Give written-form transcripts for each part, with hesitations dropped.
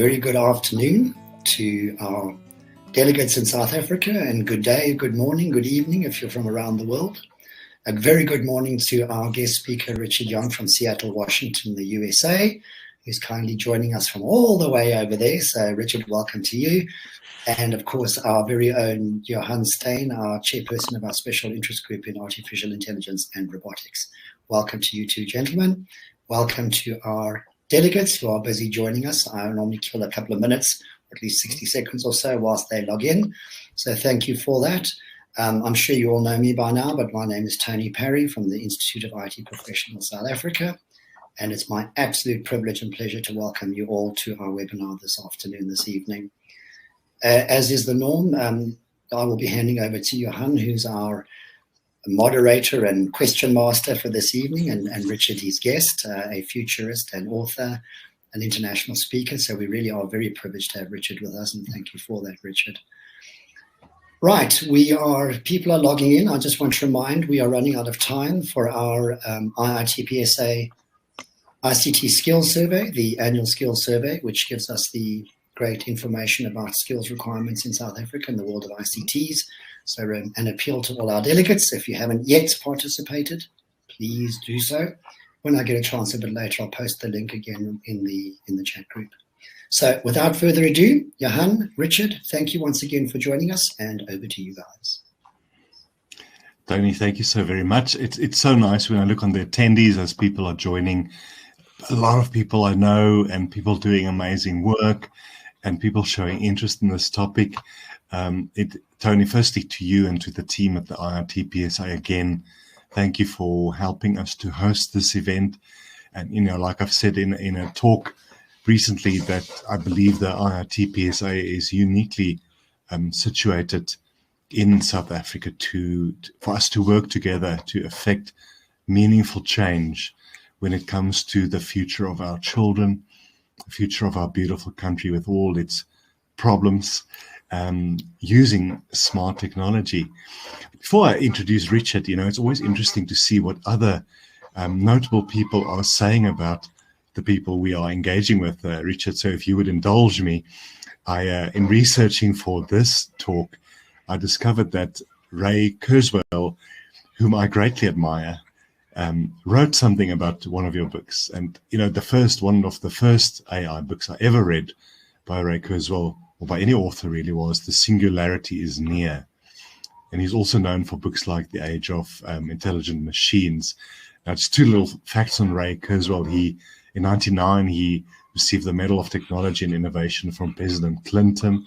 very good afternoon to our delegates in South Africa, and good day, good morning, good evening if you're from around the world. A very good morning to our guest speaker, Richard Yonck from Seattle, Washington, the USA, who's kindly joining us from all the way over there. So Richard, welcome to you. And of course, our very own Johan Steyn, our chairperson of our special interest group in artificial intelligence and robotics. Welcome to you two gentlemen. Welcome to our delegates who are busy joining us. I normally kill a couple of minutes, or at least 60 seconds or so whilst they log in. So thank you for that. I'm sure you all know me by now, but my name is Tony Parry from the Institute of IT Professionals South Africa. And it's my absolute privilege and pleasure to welcome you all to our webinar this afternoon, this evening. As is the norm, I will be handing over to Johan, who's our moderator and question master for this evening, and Richard, his guest, a futurist and author, an international speaker. So we really are very privileged to have Richard with us, and thank you for that, Richard. Right, people are logging in. I just want to remind, we are running out of time for our IITPSA ICT Skills Survey, the annual skills survey, which gives us the great information about skills requirements in South Africa and the world of ICTs. So an appeal to all our delegates, if you haven't yet participated, please do so. When I get a chance a bit later, I'll post the link again in the chat group. So without further ado, Johan, Richard, thank you once again for joining us, and over to you guys. Tony, thank you so very much. It's so nice when I look on the attendees as people are joining. A lot of people I know, and people doing amazing work, and people showing interest in this topic. Tony, firstly to you and to the team at the IITPSA again, thank you for helping us to host this event. And, you know, like I've said in a talk recently, that I believe the IITPSA is uniquely situated in South Africa for us to work together to affect meaningful change when it comes to the future of our children, the future of our beautiful country with all its problems, using smart technology. Before I introduce Richard, you know, it's always interesting to see what other notable people are saying about the people we are engaging with, Richard. So if you would indulge me, in researching for this talk, I discovered that Ray Kurzweil, whom I greatly admire, wrote something about one of your books. And, you know, one of the first AI books I ever read by Ray Kurzweil, or by any author really, was The Singularity is Near. And he's also known for books like The Age of Intelligent Machines. Now, just two little facts on Ray Kurzweil. In 1999, he received the Medal of Technology and Innovation from President Clinton.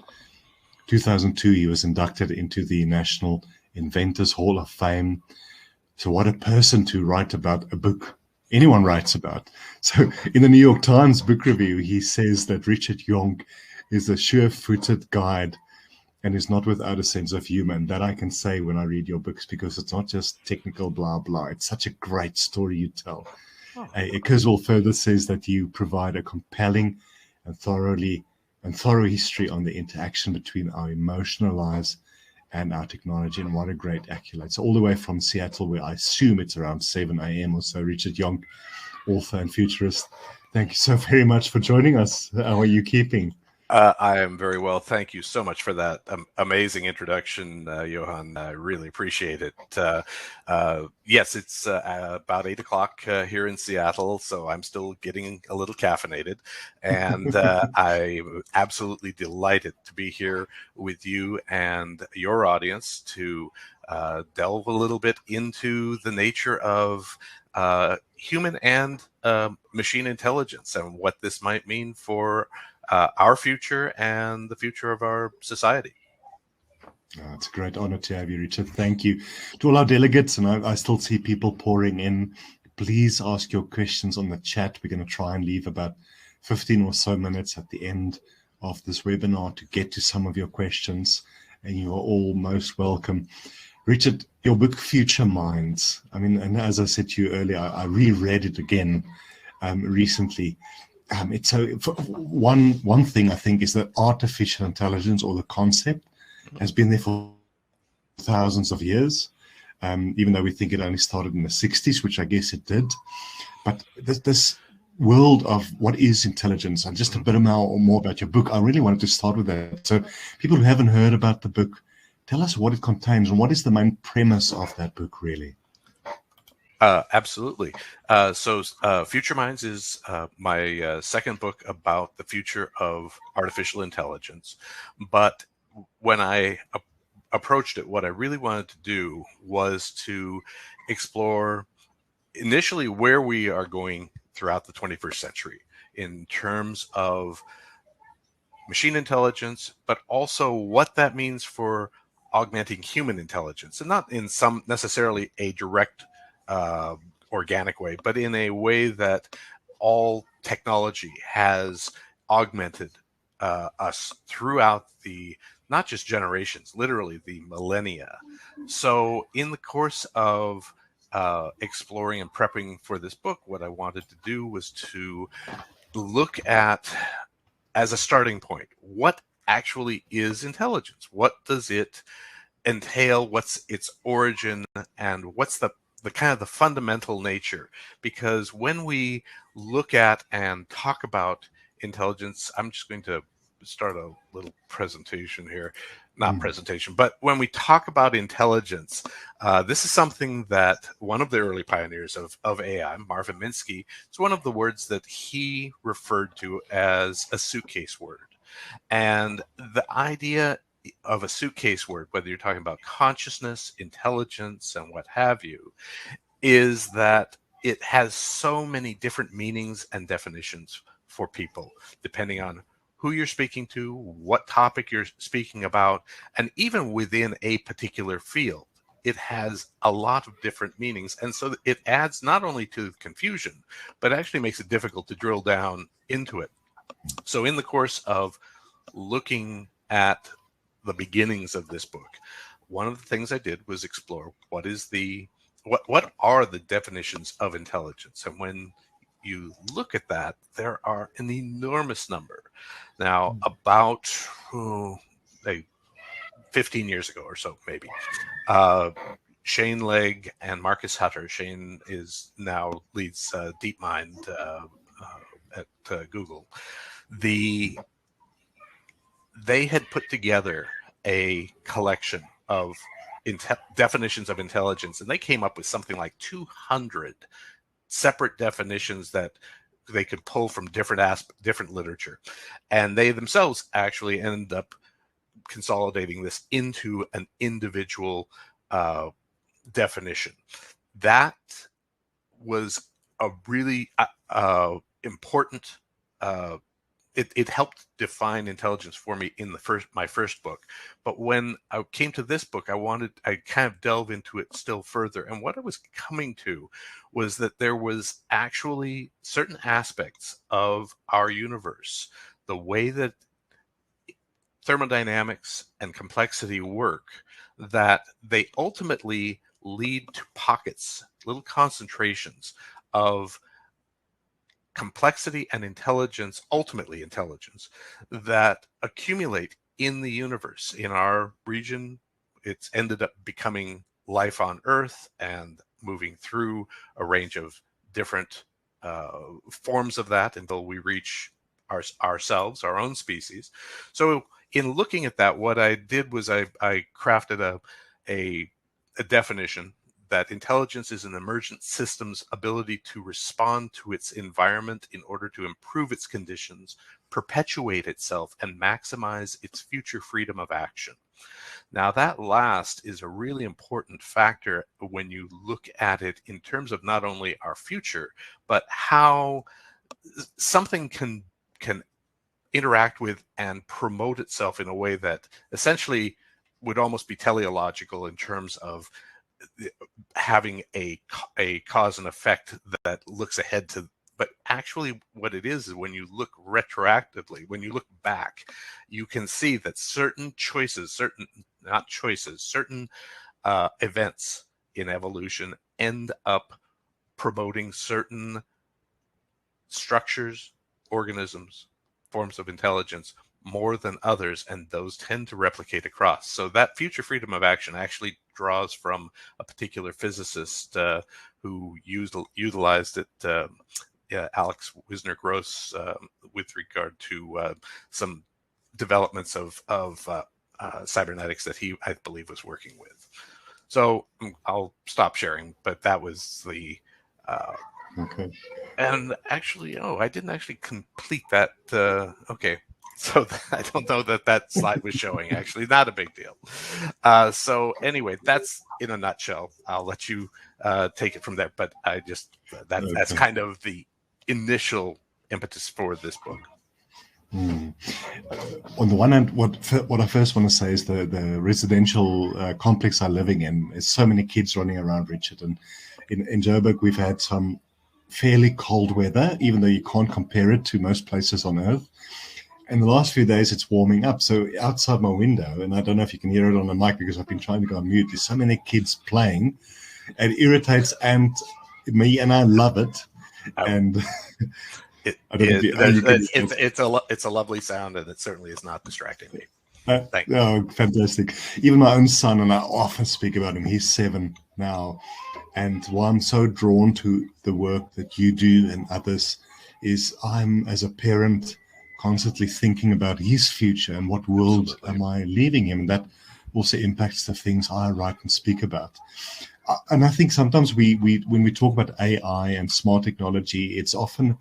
2002, he was inducted into the National Inventors Hall of Fame. So what a person to write about a book anyone writes about. So in the New York Times book review, he says that Richard Yonck is a sure-footed guide and is not without a sense of humor. And that I can say when I read your books, because it's not just technical blah, blah. It's such a great story you tell. Kurzweil further says that you provide a compelling and thorough history on the interaction between our emotional lives and our technology, and what a great accolade. So all the way from Seattle, where I assume it's around 7 a.m. or so, Richard Yonck, author and futurist, thank you so very much for joining us. How are you keeping? I am very well. Thank you so much for that amazing introduction, Johan. I really appreciate it. Yes, it's about 8 o'clock here in Seattle, so I'm still getting a little caffeinated. And I'm absolutely delighted to be here with you and your audience to delve a little bit into the nature of human and machine intelligence and what this might mean for our future and the future of our society. It's a great honor to have you, Richard. Thank you to all our delegates. And I still see people pouring in. Please ask your questions on the chat. We're going to try and leave about 15 or so minutes at the end of this webinar to get to some of your questions. And you are all most welcome. Richard, your book, Future Minds. I mean, and as I said to you earlier, I reread it again recently. It's so one thing I think is that artificial intelligence, or the concept, has been there for thousands of years, even though we think it only started in the 60s, which I guess it did. But this world of what is intelligence and just a bit more about your book, I really wanted to start with that. So people who haven't heard about the book, tell us what it contains and what is the main premise of that book, really. Absolutely. So Future Minds is my second book about the future of artificial intelligence. But when I approached it, what I really wanted to do was to explore initially where we are going throughout the 21st century in terms of machine intelligence, but also what that means for augmenting human intelligence, and not in some necessarily a direct organic way, but in a way that all technology has augmented us throughout the not just generations, literally the millennia. So in the course of exploring and prepping for this book, what I wanted to do was to look at, as a starting point, what actually is intelligence? What does it entail? What's its origin? And what's the kind of the fundamental nature? Because when we look at and talk about intelligence, I'm just going to start a little presentation here. Not presentation, but when we talk about intelligence, this is something that one of the early pioneers of AI, Marvin Minsky, it's one of the words that he referred to as a suitcase word. And the idea of a suitcase word, whether you're talking about consciousness, intelligence, and what have you, is that it has so many different meanings and definitions for people, depending on who you're speaking to, what topic you're speaking about, and even within a particular field, it has a lot of different meanings. And so it adds not only to confusion, but actually makes it difficult to drill down into it. So in the course of looking at the beginnings of this book, one of the things I did was explore what are the definitions of intelligence. And when you look at that, there are an enormous number. Now, about 15 years ago or so, maybe, Shane Legg and Marcus Hutter. Shane now leads DeepMind at Google. They had put together a collection of definitions of intelligence, and they came up with something like 200 separate definitions that they could pull from different literature. And they themselves actually ended up consolidating this into an individual definition. That was a really important it helped define intelligence for me in my first book. But when I came to this book, I kind of delve into it still further. And what I was coming to was that there was actually certain aspects of our universe, the way that thermodynamics and complexity work, that they ultimately lead to pockets, little concentrations of complexity and intelligence, ultimately intelligence, that accumulate in the universe. In our region, it's ended up becoming life on Earth and moving through a range of different forms of that until we reach ourselves, our own species. So in looking at that, what I did was I crafted a definition that intelligence is an emergent system's ability to respond to its environment in order to improve its conditions, perpetuate itself, and maximize its future freedom of action. Now, that last is a really important factor when you look at it in terms of not only our future, but how something can interact with and promote itself in a way that essentially would almost be teleological in terms of having a cause and effect that looks ahead to, but actually what it is when you look retroactively, when you look back, you can see that certain events in evolution end up promoting certain structures, organisms, forms of intelligence more than others, and those tend to replicate across. So that future freedom of action actually draws from a particular physicist who utilized it Alex Wisner-Gross with regard to some developments of cybernetics that he, I believe, was working with. So I'll stop sharing, but that was the Okay. and actually, I didn't actually complete that. Okay, so I don't know that slide was showing. Actually, not a big deal. So anyway, that's in a nutshell. I'll let you take it from there. But I just that's Okay. kind of the initial impetus for this book. On the one hand, what I first want to say is the residential complex I'm living in. There's so many kids running around, Richard, and in Joburg we've had some fairly cold weather, even though you can't compare it to most places on Earth. In the last few days, it's warming up. So outside my window, and I don't know if you can hear it on the mic because I've been trying to go on mute, there's so many kids playing. It irritates me, and I love it. And it's a lovely sound, and it certainly is not distracting me. Thank you. Oh, fantastic. Even my own son, and I often speak about him, he's 7 now. And why I'm so drawn to the work that you do and others is I'm, as a parent, constantly thinking about his future and what world am I leaving him. And that also impacts the things I write and speak about. And I think sometimes when we talk about AI and smart technology, it's often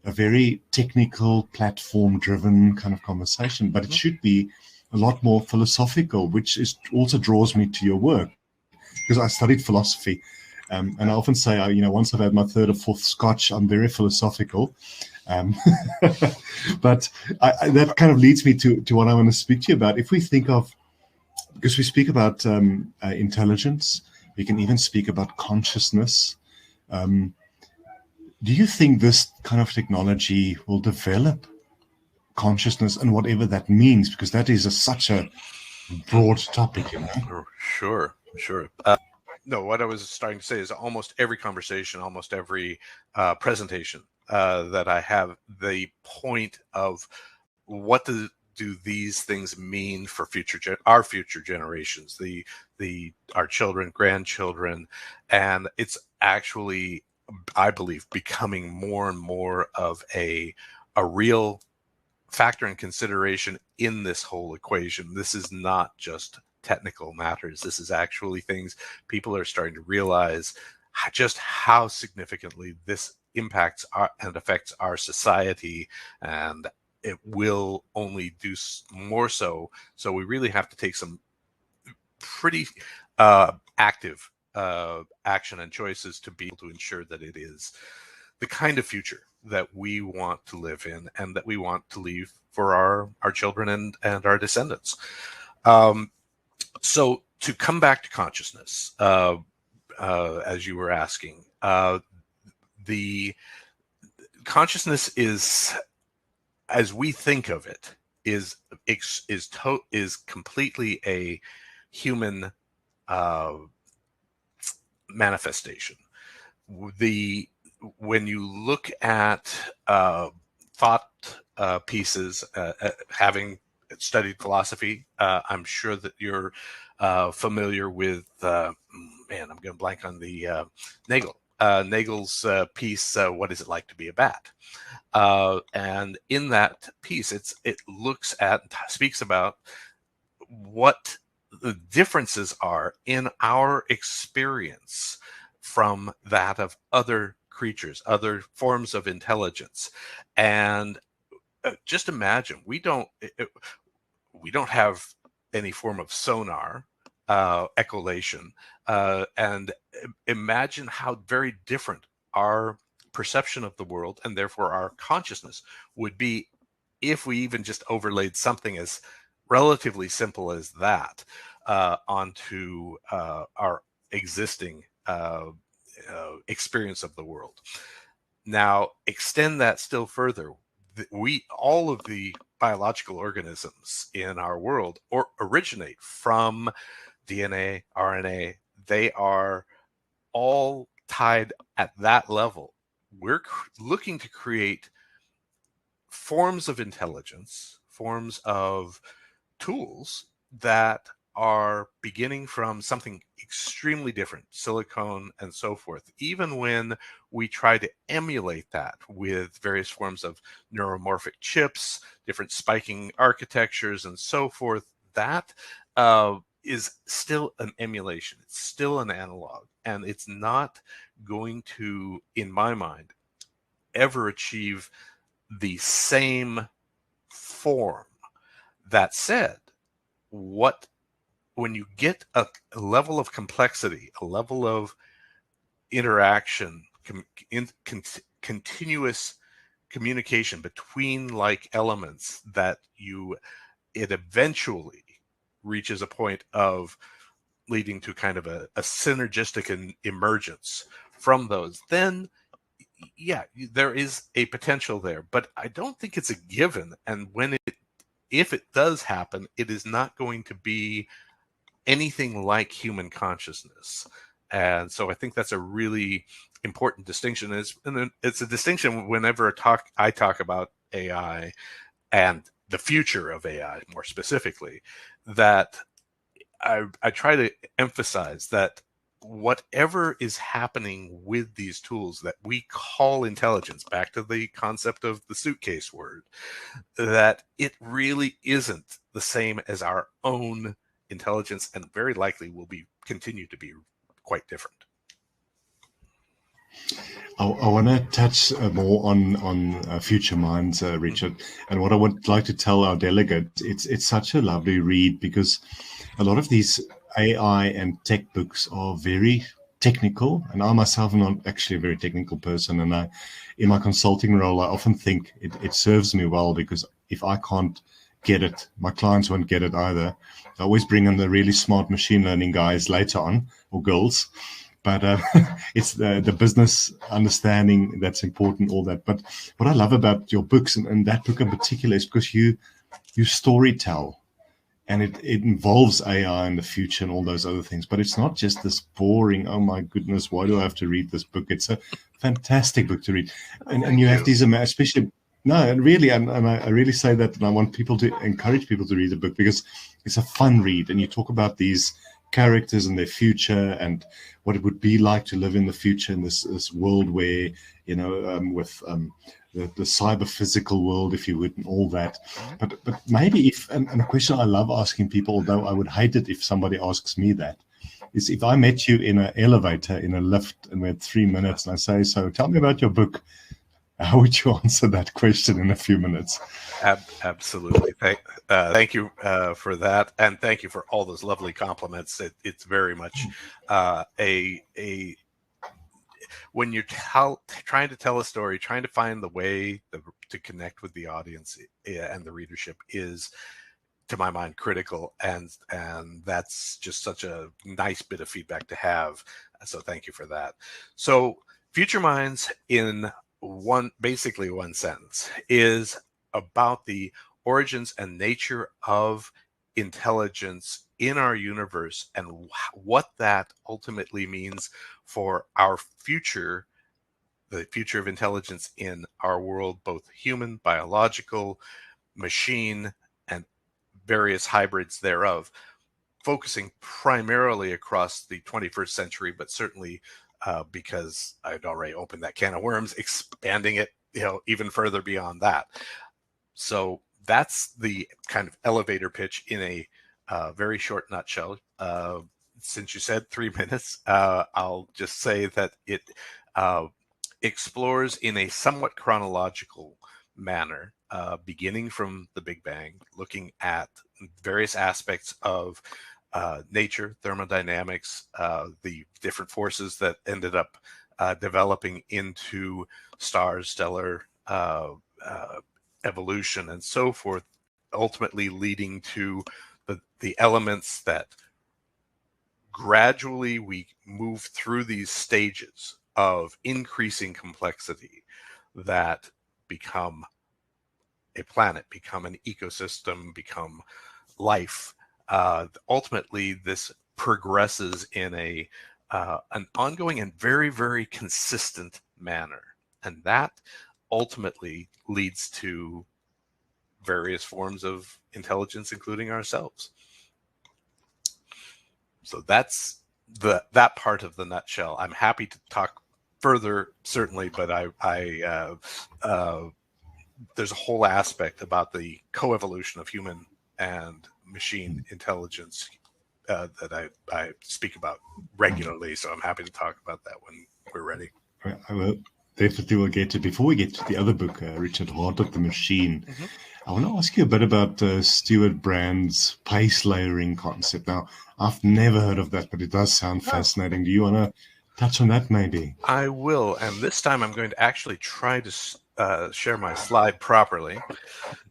a very technical, platform-driven kind of conversation, but it should be a lot more philosophical, which also draws me to your work, because I studied philosophy. And I often say, once I've had my 3rd or 4th scotch, I'm very philosophical. But that kind of leads me to what I want to speak to you about. If we think of, because we speak about intelligence, we can even speak about consciousness. Do you think this kind of technology will develop consciousness and whatever that means? Because that is such a broad topic, Sure. No, what I was starting to say is almost every conversation, almost every presentation that I have, the point of what do these things mean for our future generations, our children, grandchildren, and it's actually, I believe, becoming more and more of a real factor and consideration in this whole equation. This is not just technical matters. This is actually things people are starting to realize just how significantly this impacts and affects our society, and it will only do more so. So we really have to take some pretty active action and choices to be able to ensure that it is the kind of future that we want to live in and that we want to leave for our children and our descendants. So to come back to consciousness, as you were asking, the consciousness is, as we think of it, is completely a human manifestation. When you look at thought pieces, having studied philosophy, I'm sure that you're familiar with, I'm going to blank on the Nagel's piece, What Is It Like to Be a Bat? And in that piece, it looks at, speaks about what the differences are in our experience from that of other creatures, other forms of intelligence. And just imagine, we don't have any form of sonar, echolation, and imagine how very different our perception of the world and therefore our consciousness would be if we even just overlaid something as relatively simple as that onto our existing experience of the world. Now, extend that still further. All of the biological organisms in our world originate from DNA, RNA. They are all tied at that level. We're looking to create forms of intelligence, forms of tools that are beginning from something extremely different, silicone and so forth. Even when we try to emulate that with various forms of neuromorphic chips, different spiking architectures and so forth, that is still an emulation. It's still an analog, and it's not going to, in my mind, ever achieve the same form. That said, when you get a level of complexity, a level of interaction, continuous communication between like elements, that it eventually reaches a point of leading to kind of a synergistic emergence from those, then yeah, there is a potential there, but I don't think it's a given. And if it does happen, it is not going to be anything like human consciousness. And so I think that's a really important distinction. And it's a distinction whenever I talk about AI and the future of AI more specifically, that I try to emphasize that whatever is happening with these tools that we call intelligence, back to the concept of the suitcase word, that it really isn't the same as our own intelligence, and very likely will continue to be quite different. I want to touch more on Future Minds, Richard, and what I would like to tell our delegates. It's such a lovely read, because a lot of these AI and tech books are very technical, and I myself am not actually a very technical person, and in my consulting role, I often think it serves me well, because if I can't get it, my clients won't get it either. I always bring in the really smart machine learning guys later on, or girls. But it's the business understanding that's important, all that. But what I love about your books, and that book in particular, is because you story tell, and it involves AI in the future and all those other things. But it's not just this boring, oh my goodness, why do I have to read this book? It's a fantastic book to read. And you have these, especially, no, and really, and I really say that, and I want people to encourage people to read the book, because it's a fun read, and you talk about these characters and their future, and what it would be like to live in the future in this world where, with the cyber physical world, if you would, and all that. But maybe and a question I love asking people, although I would hate it if somebody asks me that, is if I met you in an elevator, in a lift, and we had 3 minutes, and I say, so tell me about your book, how would you answer that question in a few minutes? Absolutely. Thank you for that, and thank you for all those lovely compliments. It's very much when you're trying to tell a story, trying to find the way to connect with the audience and the readership is, to my mind, critical, and that's just such a nice bit of feedback to have. So thank you for that. So Future Minds, in basically one sentence, is about the origins and nature of intelligence in our universe, and what that ultimately means for our future, the future of intelligence in our world, both human, biological, machine, and various hybrids thereof, focusing primarily across the 21st century, but certainly because I'd already opened that can of worms, expanding it, even further beyond that. So that's the kind of elevator pitch in a very short nutshell. Since you said 3 minutes, I'll just say that it explores in a somewhat chronological manner, beginning from the Big Bang, looking at various aspects of nature, thermodynamics, the different forces that ended up developing into stars, stellar evolution, and so forth, ultimately leading to the elements that gradually we move through these stages of increasing complexity that become a planet, become an ecosystem, become life. Ultimately, this progresses in an ongoing and very, very consistent manner, and that ultimately leads to various forms of intelligence, including ourselves. So that's that part of the nutshell. I'm happy to talk further, certainly, but there's a whole aspect about the coevolution of human and machine intelligence that I speak about regularly. So I'm happy to talk about that when we're ready. I will definitely will get to. Before we get to the other book, Richard, Heart of the Machine, I want to ask you a bit about Stuart Brand's pace layering concept. Now, I've never heard of that, but it does sound fascinating. Do you want to touch on that maybe? I will, and this time I'm going to actually try to share my slide properly.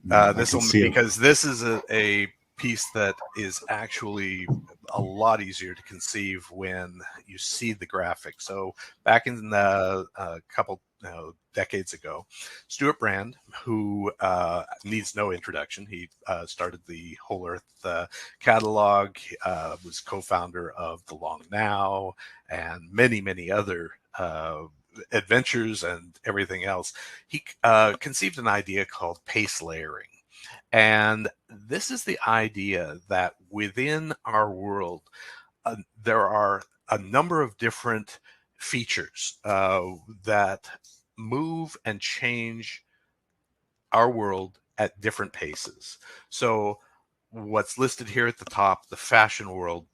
This is a piece that is actually a lot easier to conceive when you see the graphic. So back in a couple decades ago, Stuart Brand, who needs no introduction, he started the Whole Earth catalog, was co-founder of The Long Now, and many other adventures and everything else. He conceived an idea called pace layering. And this is the idea that within our world, there are a number of different features that move and change our world at different paces. So what's listed here at the top, the fashion world,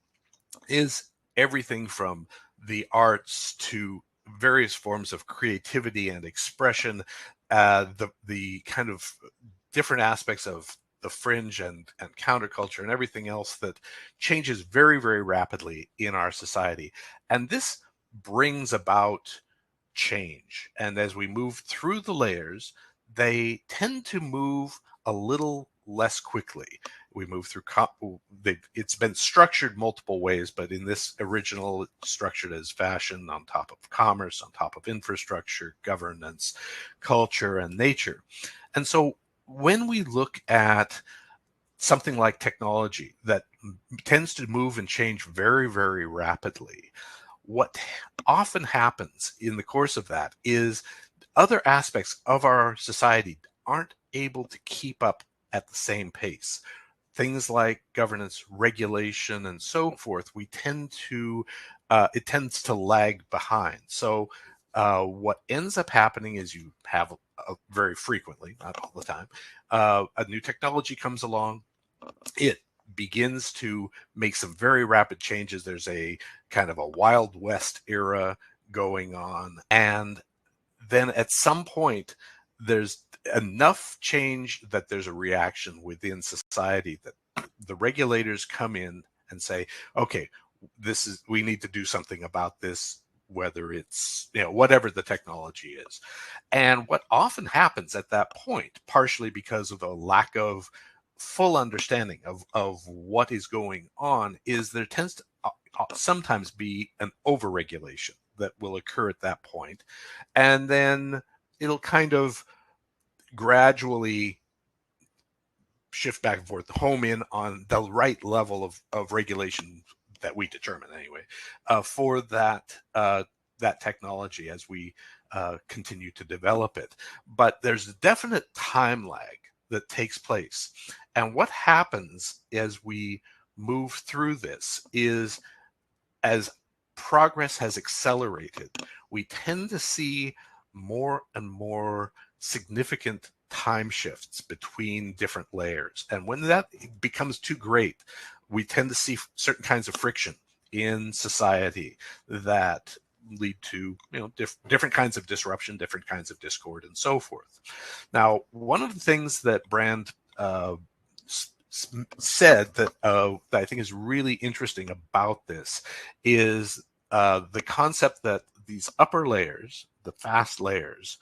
is everything from the arts to various forms of creativity and expression, the kind of different aspects of the fringe and counterculture and everything else that changes very, very rapidly in our society. And this brings about change. And as we move through the layers, they tend to move a little less quickly. We move through, it's been structured multiple ways, but in this original, it's structured as fashion on top of commerce, on top of infrastructure, governance, culture, and nature. And so when we look at something like technology that tends to move and change very, very rapidly, what often happens in the course of that is other aspects of our society aren't able to keep up at the same pace. Things like governance, regulation, and so forth, it tends to lag behind. So what ends up happening is you have very frequently, not all the time, a new technology comes along. It begins to make some very rapid changes. There's a kind of a Wild West era going on. And then at some point, there's enough change that there's a reaction within society that the regulators come in and say, okay, we need to do something about this, whether it's, whatever the technology is. And what often happens at that point, partially because of a lack of full understanding of what is going on, is there tends to sometimes be an overregulation that will occur at that point. And then it'll kind of gradually shift back and forth, home in on the right level of regulation that we determine anyway, for that technology as we continue to develop it. But there's a definite time lag that takes place. And what happens as we move through this is, as progress has accelerated, we tend to see more and more significant time shifts between different layers. And when that becomes too great, we tend to see certain kinds of friction in society that lead to different kinds of disruption, different kinds of discord, and so forth. Now, one of the things that Brand said that I think is really interesting about this is the concept that these upper layers, the fast layers,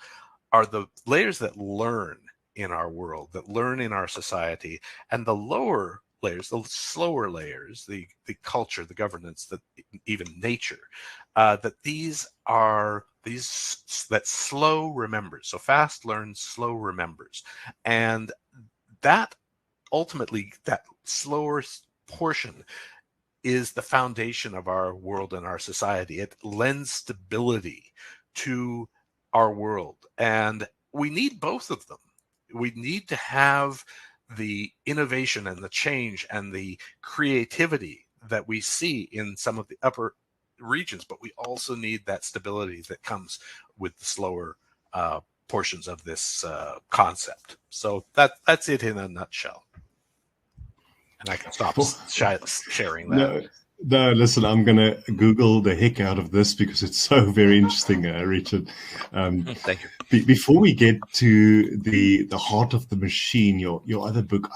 are the layers that learn in our world, that learn in our society, and the lower layers, the slower layers, the culture, the governance, even nature, that these are that slow remembers. So fast learns, slow remembers. And that ultimately, that slower portion is the foundation of our world and our society. It lends stability to our world. And we need both of them. We need to have the innovation and the change and the creativity that we see in some of the upper regions, but we also need that stability that comes with the slower portions of this concept. So that's it in a nutshell. And I can stop sharing that. No, listen, I'm going to Google the heck out of this because it's so very interesting, Richard. Thank you. Before we get to the heart of the machine, your other book,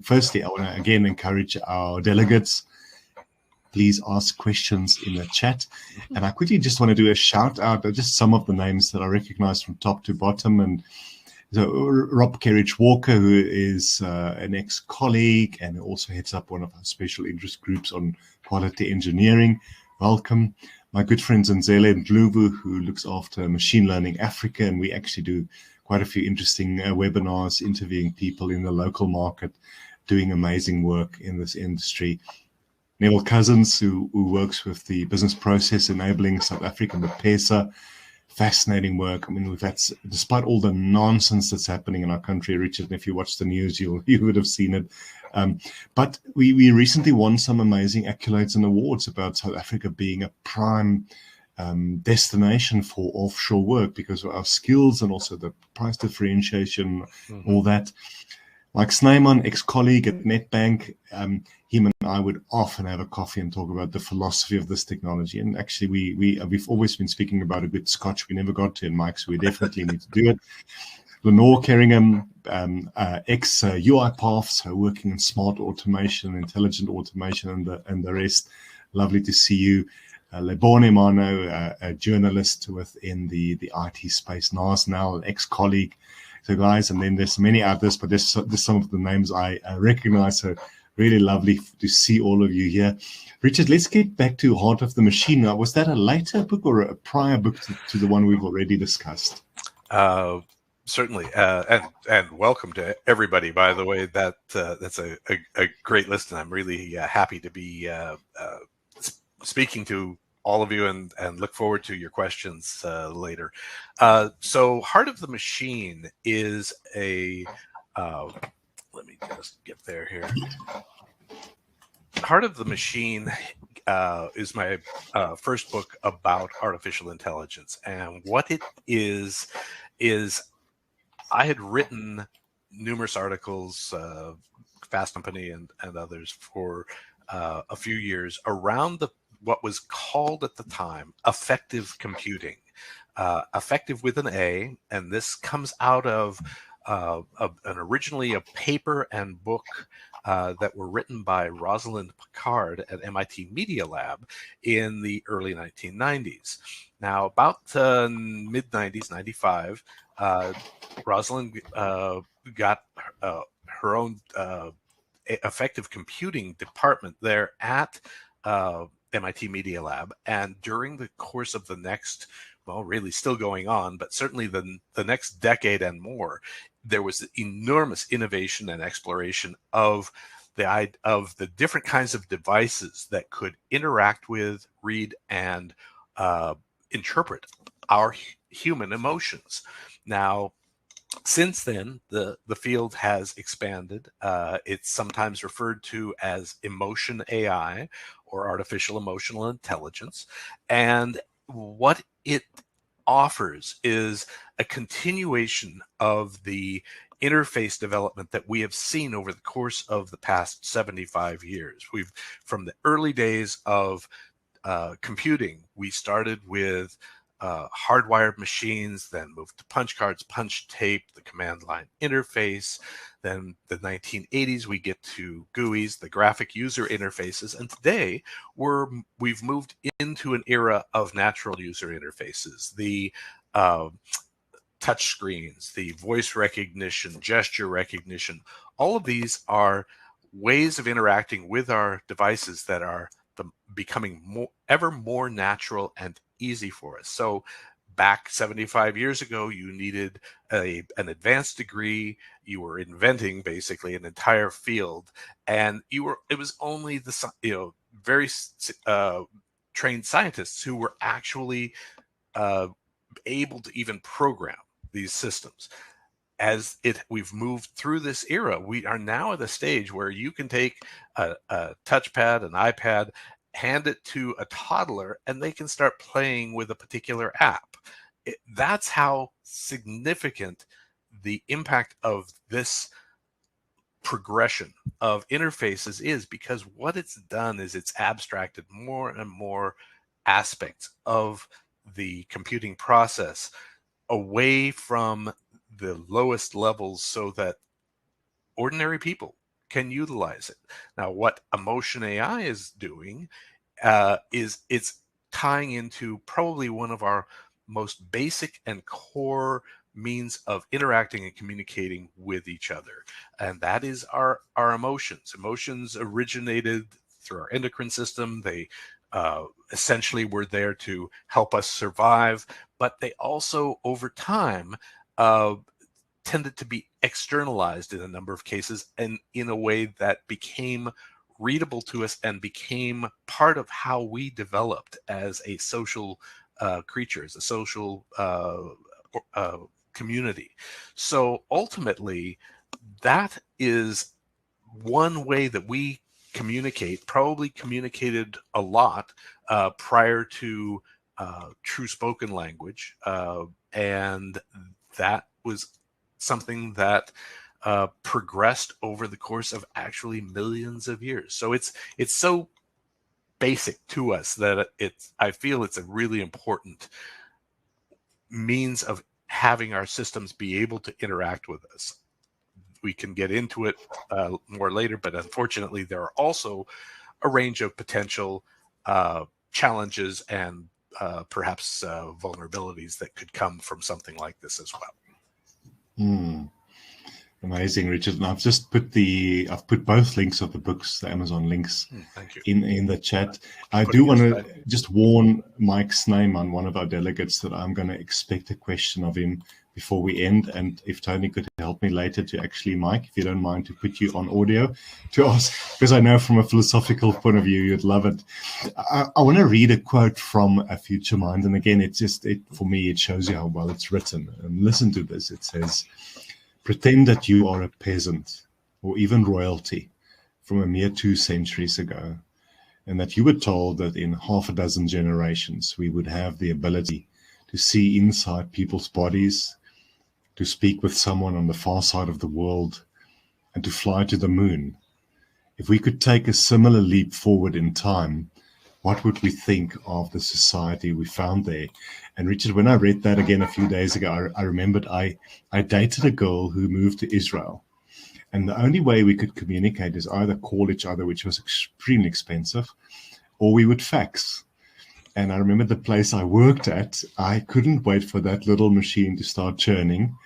firstly, I want to again encourage our delegates, please ask questions in the chat. And I quickly just want to do a shout out of just some of the names that I recognize from top to bottom. And so Rob Kerridge Walker, who is an ex-colleague and also heads up one of our special interest groups on quality engineering. Welcome. My good friend Zanzele Ndlovu, who looks after Machine Learning Africa, and we actually do quite a few interesting webinars interviewing people in the local market doing amazing work in this industry. Neville Cousins, who works with the business process enabling South Africa, the IITPSA. Fascinating work. I mean, we've had, despite all the nonsense that's happening in our country, Richard, and if you watch the news, you would have seen it. But we recently won some amazing accolades and awards about South Africa being a prime destination for offshore work because of our skills and also the price differentiation, all that. Mike Snyman, ex-colleague at Nedbank, him and I would often have a coffee and talk about the philosophy of this technology. And actually, we've always been speaking about a good scotch. We never got to it, Mike, so we definitely need to do it. Lenore Kerringham, ex-UiPath, so working in smart automation, intelligent automation, and the rest. Lovely to see you. Lebone Mano, a journalist within the IT space. Nas now, an ex-colleague. So guys, and then there's many others, but there's some of the names I recognize. So really lovely to see all of you here. Richard, let's get back to Heart of the Machine. Now, was that a later book or a prior book to the one we've already discussed? Certainly, and welcome to everybody. By the way, that's a great list, and I'm really happy to be speaking to all of you and look forward to your questions later. So Heart of the Machine is a, let me just get there here. Heart of the Machine is my first book about artificial intelligence. And what it is I had written numerous articles, Fast Company and others for a few years around what was called at the time affective computing, affective with an A, and this comes out of originally a paper and book that were written by Rosalind Picard at MIT Media Lab in the early 1990s. Now, about mid-90s, 95, Rosalind got her own effective computing department there at MIT Media Lab, and during the course of the next, well, really still going on, but certainly the next decade and more, there was enormous innovation and exploration of the different kinds of devices that could interact with, read, and interpret our human emotions. Now, since then, the field has expanded. It's sometimes referred to as emotion AI or artificial emotional intelligence. And what it offers is a continuation of the interface development that we have seen over the course of the past 75 years. From the early days of computing, we started with hardwired machines, then moved to punch cards, punch tape, the command line interface. Then the 1980s, we get to GUIs, the graphic user interfaces. And today we've moved into an era of natural user interfaces, the touch screens, the voice recognition, gesture recognition. All of these are ways of interacting with our devices that are becoming ever more natural and easy for us. So back 75 years ago, you needed an advanced degree. You were inventing basically an entire field, and it was only the very trained scientists who were actually able to even program these systems. we've moved through this era, we are now at a stage where you can take a touchpad, an iPad, hand it to a toddler, and they can start playing with a particular app. That's how significant the impact of this progression of interfaces is, because what it's done is it's abstracted more and more aspects of the computing process away from the lowest levels so that ordinary people can utilize it. Now, what Emotion AI is doing is it's tying into probably one of our most basic and core means of interacting and communicating with each other, and that is our emotions. Emotions originated through our endocrine system. They essentially were there to help us survive, but they also, over time, tended to be externalized in a number of cases, and in a way that became readable to us and became part of how we developed as a social creature, as a social community. So ultimately, that is one way that we communicate, probably communicated a lot prior to true spoken language. And that was something that progressed over the course of actually millions of years. So it's so basic to us that I feel it's a really important means of having our systems be able to interact with us. We can get into it more later, but unfortunately, there are also a range of potential challenges and perhaps vulnerabilities that could come from something like this as well. Amazing, Richard. And I've just put both links of the books, the Amazon links, Thank you, in the chat. I do want to just warn Mike Sneyman, one of our delegates, that I'm going to expect a question of him before we end. And if Tony could help me later to actually, Mike, if you don't mind, to put you on audio to ask, because I know from a philosophical point of view, you'd love it. I want to read a quote from A Future Mind. And again, for me, it shows you how well it's written. And listen to this. It says, "Pretend that you are a peasant or even royalty from a mere 2 centuries ago, and that you were told that in half a dozen generations we would have the ability to see inside people's bodies, to speak with someone on the far side of the world, and to fly to the moon. If we could take a similar leap forward in time, what would we think of the society we found there?" And Richard, when I read that again a few days ago, I remembered I dated a girl who moved to Israel. And the only way we could communicate is either call each other, which was extremely expensive, or we would fax. And I remember the place I worked at, I couldn't wait for that little machine to start churning,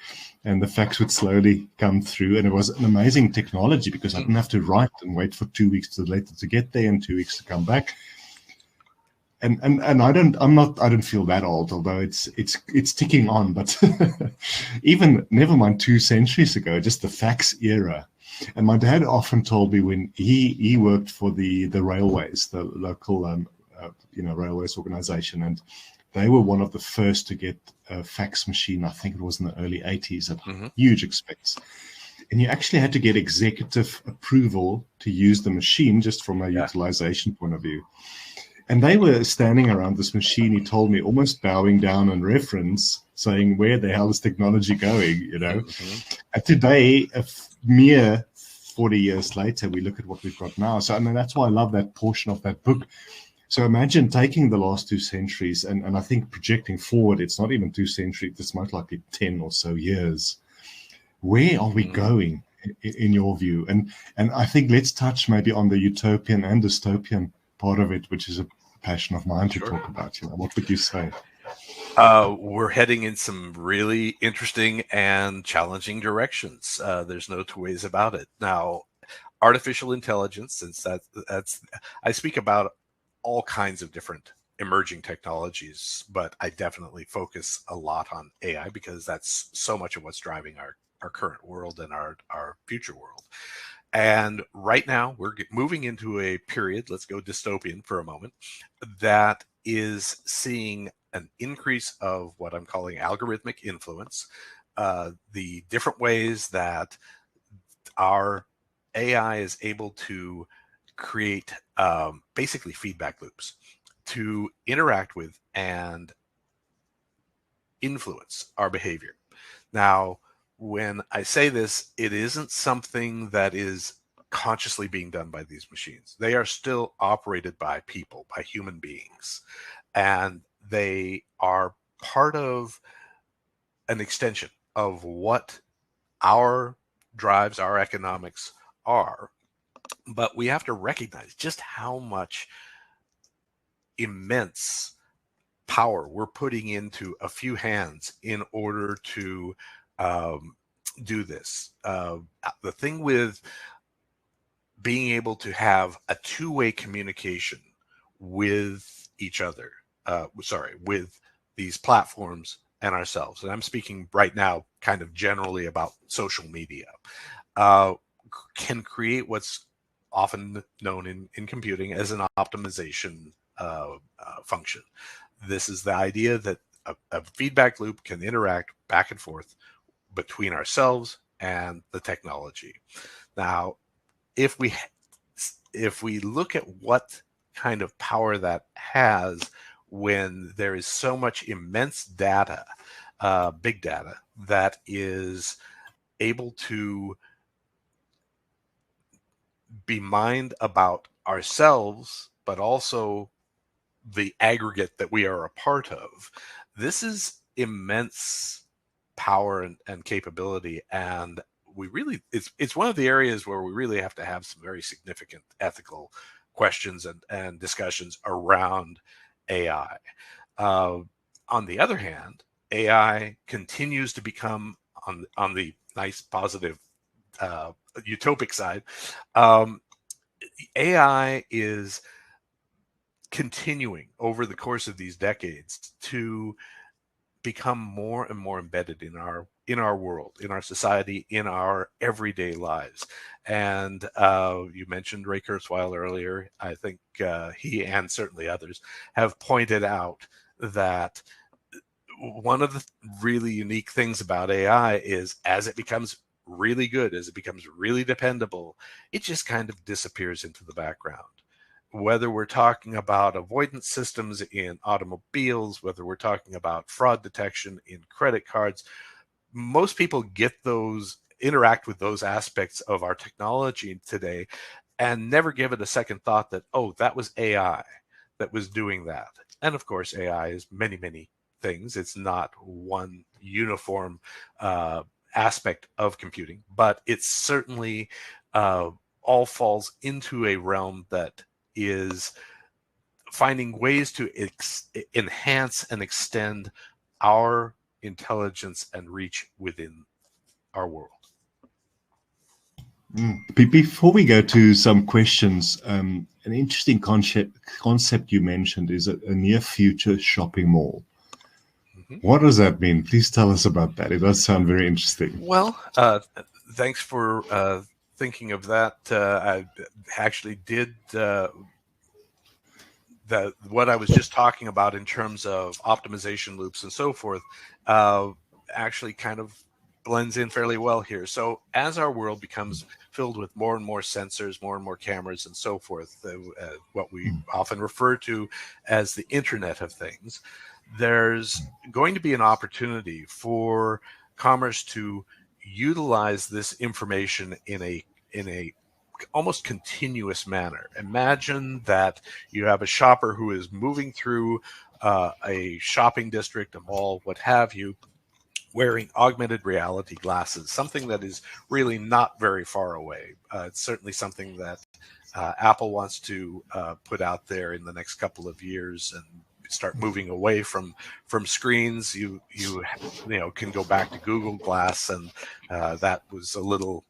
and the fax would slowly come through. And it was an amazing technology because I didn't have to write and wait for 2 weeks to later to get there and 2 weeks to come back. And I don't feel that old, although it's ticking on. But even never mind 2 centuries ago, just the fax era. And my dad often told me when he worked for the railways, the local railways organization, and they were one of the first to get a fax machine. I think it was in the early 80s at huge expense. And you actually had to get executive approval to use the machine just from a utilization point of view. And they were standing around this machine, he told me, almost bowing down in reverence, saying, where the hell is technology going, you know? And today, a mere 40 years later, we look at what we've got now. So, I mean, that's why I love that portion of that book. So imagine taking the last 2 centuries, and I think projecting forward, it's not even 2 centuries, it's most likely 10 or so years. Where are we going, in your view? And I think let's touch maybe on the utopian and dystopian part of it, which is a passion of mine to talk about. You know, what would you say? We're heading in some really interesting and challenging directions. There's no two ways about it. Now, artificial intelligence, since that's I speak about all kinds of different emerging technologies, but I definitely focus a lot on AI because that's so much of what's driving our current world and our future world. And right now, we're moving into a period, let's go dystopian for a moment, that is seeing an increase of what I'm calling algorithmic influence, the different ways that our AI is able to create basically feedback loops to interact with and influence our behavior. Now, when I say this, it isn't something that is consciously being done by these machines. They are still operated by people, by human beings, and they are part of an extension of what our drives, our economics are. But we have to recognize just how much immense power we're putting into a few hands in order to do this. The thing with being able to have a two-way communication with each other, with these platforms and ourselves, and I'm speaking right now kind of generally about social media, can create what's often known in computing as an optimization function. This is the idea that a feedback loop can interact back and forth between ourselves and the technology. Now, if we look at what kind of power that has when there is so much immense data, big data, that is able to be mined about ourselves, but also the aggregate that we are a part of. This is immense power and capability, and we really it's one of the areas where we really have to have some very significant ethical questions and discussions around AI. On the other hand, AI continues to become on the nice positive utopic side. AI is continuing over the course of these decades to become more and more embedded in our world, in our society, in our everyday lives. And you mentioned Ray Kurzweil earlier. I think he and certainly others have pointed out that one of the really unique things about AI is as it becomes really good, as it becomes really dependable, it just kind of disappears into the background. Whether we're talking about avoidance systems in automobiles, whether we're talking about fraud detection in credit cards, most people interact with those aspects of our technology today and never give it a second thought that, oh, that was AI that was doing that. And of course, AI is many, many things. It's not one uniform aspect of computing, but it's certainly all falls into a realm that is finding ways to enhance and extend our intelligence and reach within our world. Before we go to some questions, an interesting concept you mentioned is a near future shopping mall. Mm-hmm. What does that mean? Please tell us about that. It does sound very interesting. Well, thanks for thinking of that. I actually did what I was just talking about in terms of optimization loops and so forth actually kind of blends in fairly well here. So as our world becomes filled with more and more sensors, more and more cameras and so forth, what we often refer to as the Internet of Things, there's going to be an opportunity for commerce to utilize this information in a almost continuous manner. Imagine that you have a shopper who is moving through a shopping district, a mall, what have you, wearing augmented reality glasses, something that is really not very far away. It's certainly something that Apple wants to put out there in the next couple of years and start moving away from screens. You can go back to Google Glass, and that was a little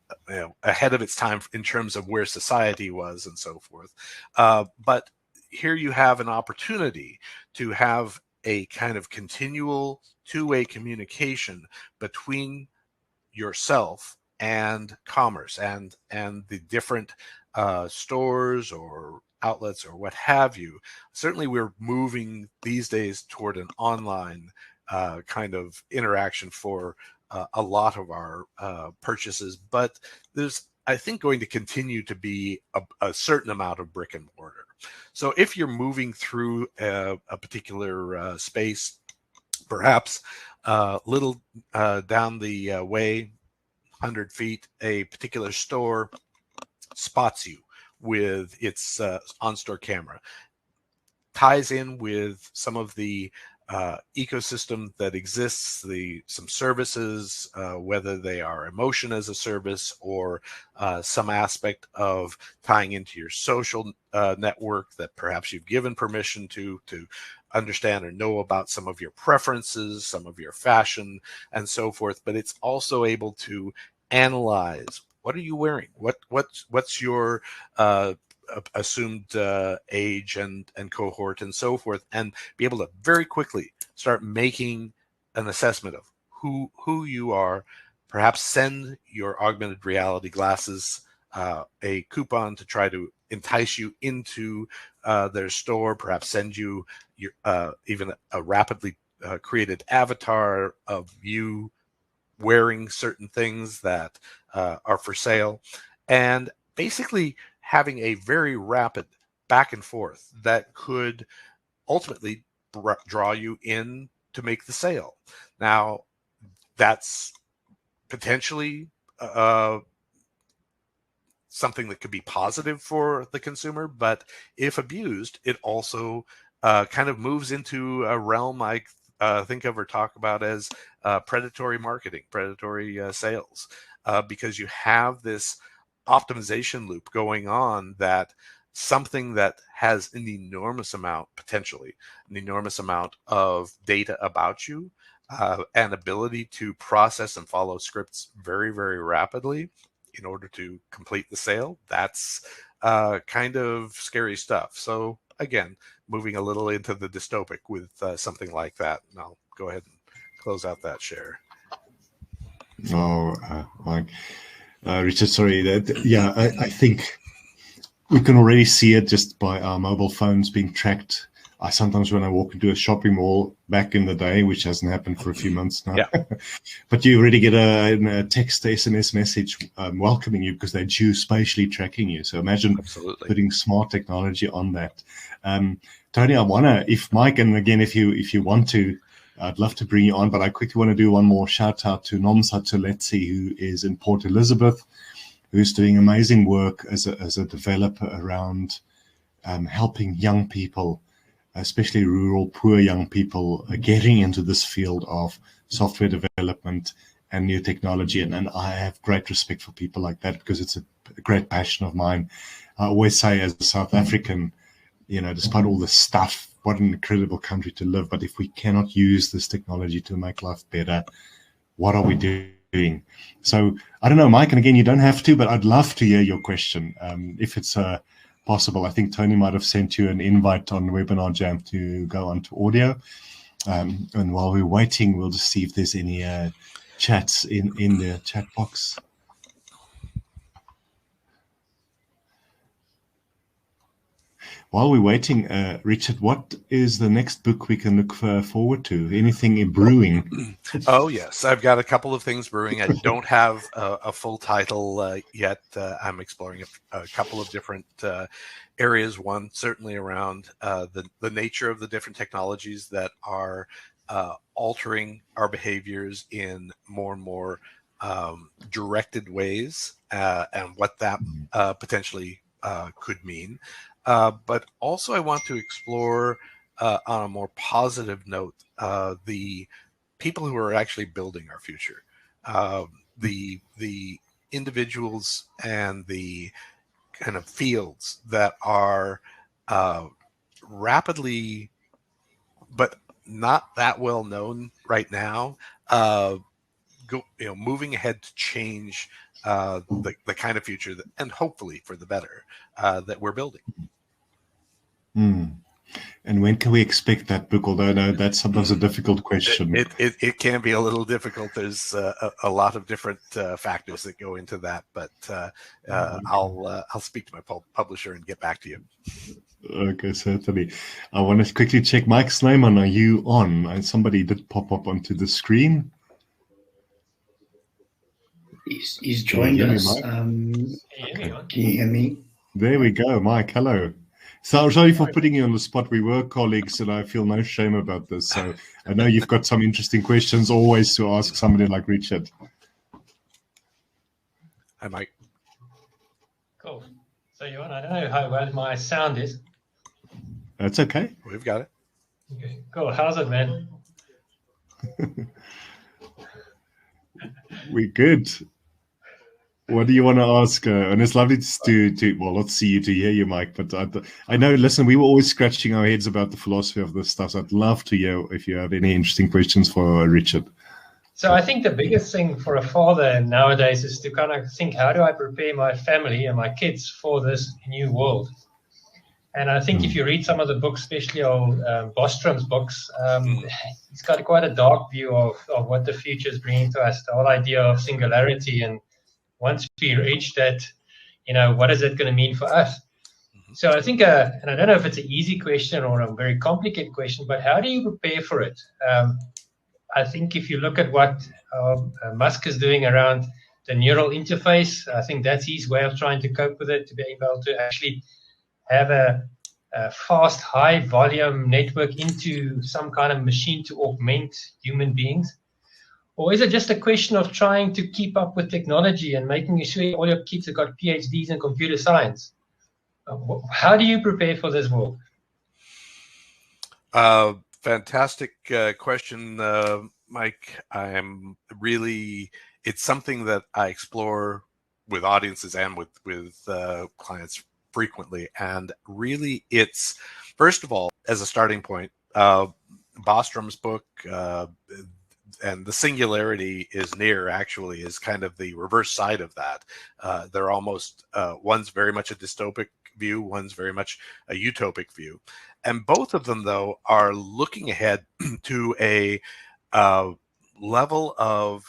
ahead of its time in terms of where society was and so forth. But here you have an opportunity to have a kind of continual two-way communication between yourself and commerce and the different stores or outlets or what have you. Certainly we're moving these days toward an online kind of interaction for a lot of our purchases, but there's, I think, going to continue to be a certain amount of brick and mortar. So if you're moving through a particular space, perhaps little down the way, 100 feet, a particular store spots you with its on-store camera, ties in with some of the ecosystem that exists, some services, whether they are emotion as a service or some aspect of tying into your social network that perhaps you've given permission to understand or know about some of your preferences, some of your fashion, and so forth. But it's also able to analyze, what are you wearing? What's your assumed age and cohort and so forth, and be able to very quickly start making an assessment of who you are. Perhaps send your augmented reality glasses a coupon to try to entice you into their store. Perhaps send you your even a rapidly created avatar of you wearing certain things that are for sale, and basically having a very rapid back and forth that could ultimately draw you in to make the sale. Now, that's potentially something that could be positive for the consumer, but if abused, it also kind of moves into a realm I think of or talk about as predatory marketing, predatory sales, because you have this optimization loop going on, that something that has an enormous amount, potentially an enormous amount of data about you, and ability to process and follow scripts very, very rapidly in order to complete the sale. That's kind of scary stuff. So again, moving a little into the dystopic with something like that. And I'll go ahead and close out that share. Oh, Mike. Richard, sorry. I think we can already see it just by our mobile phones being tracked. Sometimes when I walk into a shopping mall back in the day, which hasn't happened for a few months now, but you already get a text, SMS message welcoming you because they're geospatially tracking you. So imagine putting smart technology on that. Tony, I wonder if Mike, and again, if you want to, I'd love to bring you on, but I quickly want to do one more shout out to Nomsa Tuletse, who is in Port Elizabeth, who's doing amazing work as a developer around helping young people, especially rural, poor young people, getting into this field of software development and new technology. And I have great respect for people like that because it's a great passion of mine. I always say, as a South African, despite all the stuff, what an incredible country to live. But if we cannot use this technology to make life better, what are we doing? So I don't know, Mike, and again, you don't have to, but I'd love to hear your question. If it's possible, I think Tony might have sent you an invite on Webinar Jam to go on to audio. And while we're waiting, we'll just see if there's any chats in the chat box. While we're waiting, Richard, what is the next book we can look forward to? Anything in brewing? Oh, yes. I've got a couple of things brewing. I don't have a full title yet. I'm exploring a couple of different areas. One, certainly around the nature of the different technologies that are altering our behaviors in more and more directed ways, and what that potentially could mean. But also I want to explore on a more positive note the people who are actually building our future, the individuals and the kind of fields that are rapidly, but not that well known right now, moving ahead to change the kind of future that, and hopefully for the better, that we're building. And when can we expect that book? Although no, that's sometimes a difficult question. It can be a little difficult. There's a lot of different factors that go into that, but I'll speak to my publisher and get back to you. Okay, certainly. I want to quickly check. Mike Snyman, are you on? And somebody did pop up onto the screen. He's joined us. Can you hear me? There we go, Mike. Hello. So I'm sorry for putting you on the spot. We were colleagues, and I feel no shame about this. So I know you've got some interesting questions always to ask somebody like Richard. Hi, Mike. Cool. So, Johan, I don't know how well my sound is. That's okay. We've got it. Okay, cool. How's it, man? We're good. What do you want to ask? And it's lovely to well, not see you, to hear you, Mike. But I know, listen, we were always scratching our heads about the philosophy of this stuff. So I'd love to hear if you have any interesting questions for Richard. So I think the biggest thing for a father nowadays is to kind of think, how do I prepare my family and my kids for this new world? And I think if you read some of the books, especially old Bostrom's books, he's got quite a dark view of what the future is bringing to us, the whole idea of singularity. And once we reach that, what is it going to mean for us? So I think, and I don't know if it's an easy question or a very complicated question, but how do you prepare for it? I think if you look at what Musk is doing around the neural interface, I think that's his way of trying to cope with it, to be able to actually have a fast, high volume network into some kind of machine to augment human beings? Or is it just a question of trying to keep up with technology and making sure all your kids have got PhDs in computer science? How do you prepare for this world? Fantastic question, Mike. It's something that I explore with audiences and with clients frequently. And really, it's, first of all, as a starting point, Bostrom's book, and the singularity is near, actually, is kind of the reverse side of that. They're almost, one's very much a dystopic view, one's very much a utopic view. And both of them, though, are looking ahead to a level of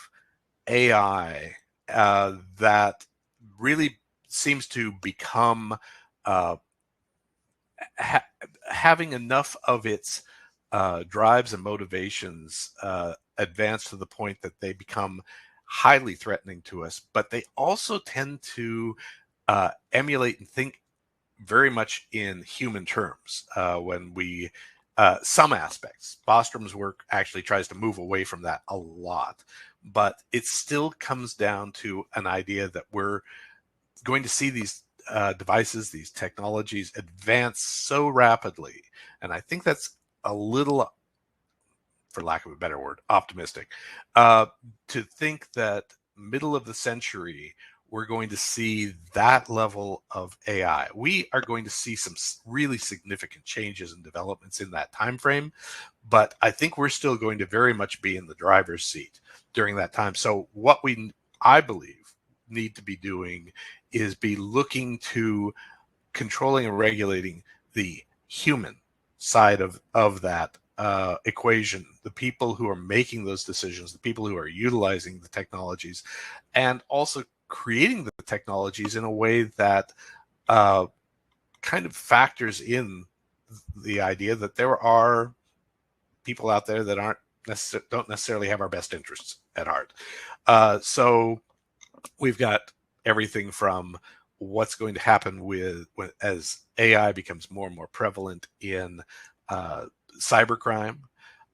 AI that really seems to become having enough of its drives and motivations advanced to the point that they become highly threatening to us, but they also tend to emulate and think very much in human terms. When we some aspects, Bostrom's work actually tries to move away from that a lot, but it still comes down to an idea that we're going to see these devices, these technologies advance so rapidly, and I think that's a little, for lack of a better word, optimistic, to think that middle of the century we're going to see that level of AI. We are going to see some really significant changes and developments in that time frame, but I think we're still going to very much be in the driver's seat during that time. So what I believe, need to be doing is be looking to controlling and regulating the human side of that equation, the people who are making those decisions, the people who are utilizing the technologies, and also creating the technologies in a way that kind of factors in the idea that there are people out there that don't necessarily have our best interests at heart. So we've got everything from what's going to happen as AI becomes more and more prevalent in cybercrime,